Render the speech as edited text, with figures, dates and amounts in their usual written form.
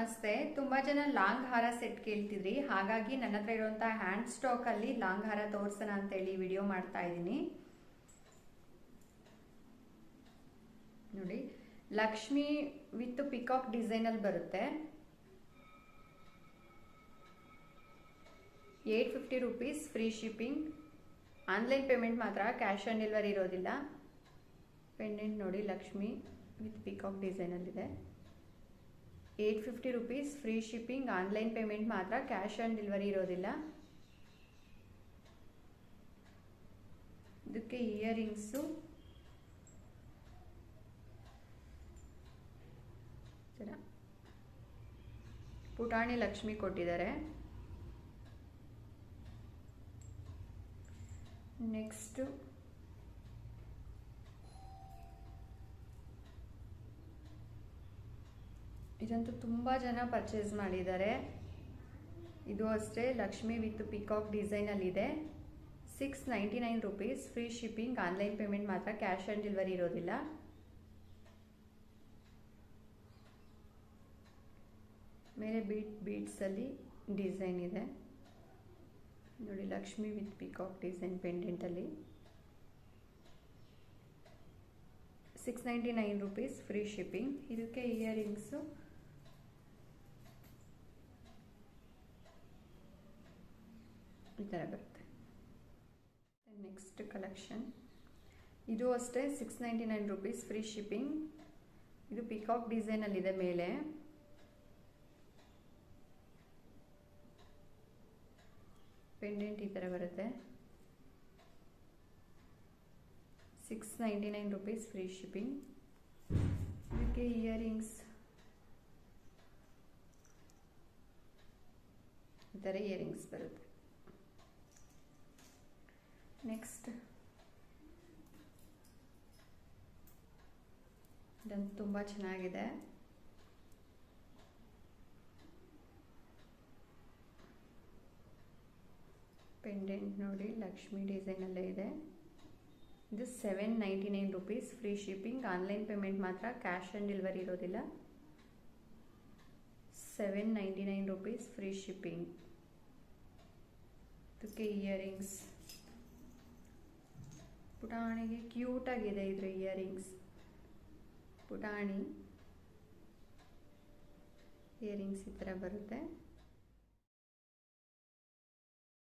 ನಮಸ್ತೆ. ತುಂಬಾ ಜನ ಲಾಂಗ್ ಹಾರ ಸೆಟ್ ಕೇಳ್ತಿದ್ರಿ, ಹಾಗಾಗಿ ನನ್ನ ಹತ್ರ ಇರುವಂತಹ ಹ್ಯಾಂಡ್ ಸ್ಟಾಕ್ ಅಲ್ಲಿ ಲಾಂಗ್ ಹಾರ ತೋರ್ಸೋಣ ಅಂತ ಹೇಳಿ ವಿಡಿಯೋ ಮಾಡ್ತಾ ಇದ್ದೀನಿ. ನೋಡಿ, ಲಕ್ಷ್ಮಿ ವಿತ್ ಪಿಕಾಕ್ ಡಿಸೈನ್ ಅಲ್ಲಿ ಬರುತ್ತೆ. 850 rupees, free shipping. Online payment ಮಾತ್ರ, ಕ್ಯಾಶ್ ಆನ್ ಡೆಲಿವರಿ ಇರೋದಿಲ್ಲ. ಪೆಂಡೆಂಟ್ ನೋಡಿ, ಲಕ್ಷ್ಮಿ ವಿತ್ ಪಿಕಾಕ್ ಡಿಸೈನ್ ಅಲ್ಲಿದೆ. 850 rupees, free shipping. Online payment ಮಾತ್ರ, ಕ್ಯಾಶ್ ಆನ್ ಡೆಲಿವರಿ ಇರೋದಿಲ್ಲ. ಇದಕ್ಕೆ ಇಯರಿಂಗ್ಸು ಪುಟಾಣಿ ಲಕ್ಷ್ಮಿ ಕೊಟ್ಟಿದ್ದಾರೆ. ನೆಕ್ಸ್ಟ್ ಇದಂತೂ ತುಂಬ ಜನ ಪರ್ಚೇಸ್ ಮಾಡಿದ್ದಾರೆ. ಇದು ಅಷ್ಟೇ, ಲಕ್ಷ್ಮಿ ವಿತ್ ಪಿಕಾಕ್ ಡಿಸೈನ್ ಅಲ್ಲಿ ಇದೆ. 699 rupees, free shipping. Online payment ಮಾತ್ರ, ಕ್ಯಾಶ್ ಆನ್ ಡೆಲಿವರಿ ಇರೋದಿಲ್ಲ. ಮೇಲೆ ಬೀಡ್ಸ್ ಅಲ್ಲಿ ಡಿಸೈನ್ ಇದೆ ನೋಡಿ, Lakshmi with peacock design pendant ಅಲ್ಲಿ 699 ರೂಪೀಸ್, ಫ್ರೀ ಶಿಪ್ಪಿಂಗ್. ಇದಕ್ಕೆ ಇಯರಿಂಗ್ಸು ಈ ಥರ ಬರುತ್ತೆ. ನೆಕ್ಸ್ಟ್ ಕಲೆಕ್ಷನ್, ಇದು ಅಷ್ಟೇ 699 ರೂಪೀಸ್, ಫ್ರೀ ಶಿಪ್ಪಿಂಗ್. ಇದು ಪಿಕಾಕ್ ಡಿಸೈನ್ ಅಲ್ಲಿ ಇದೆ. ಮೇಲೆ ಪೆಂಡೆಂಟ್ ಈ ಥರ ಬರುತ್ತೆ. 699 ರೂಪೀಸ್, ಫ್ರೀ ಶಿಪ್ಪಿಂಗ್. ಇದಕ್ಕೆ ಇಯರಿಂಗ್ಸ್ ಈ ಥರ ಇಯರಿಂಗ್ಸ್ ಬರುತ್ತೆ. ನೆಕ್ಸ್ಟ್ ಇದಂತೂ ತುಂಬ ಚೆನ್ನಾಗಿದೆ. ಪೆಂಡೆಂಟ್ ನೋಡಿ, ಲಕ್ಷ್ಮಿ ಡಿಸೈನ್ ಅಲ್ಲೇ ಇದೆ. ಇದು 799 rupees, free shipping. Online payment ಮಾತ್ರ, ಕ್ಯಾಶ್ ಆನ್ ಡೆಲಿವರಿ ಇರೋದಿಲ್ಲ. 799 ರೂಪೀಸ್, ಫ್ರೀ ಶಿಪ್ಪಿಂಗ್. ಇದಕ್ಕೆ ಇಯರಿಂಗ್ಸ್ ಪುಟಾಣಿಗೆ ಕ್ಯೂಟ್ ಆಗಿದೆ. ಇದ್ರ ಇಯರಿಂಗ್ಸ್ ಪುಟಾಣಿ ಇಯರಿಂಗ್ಸ್ ಈ ಥರ ಬರುತ್ತೆ.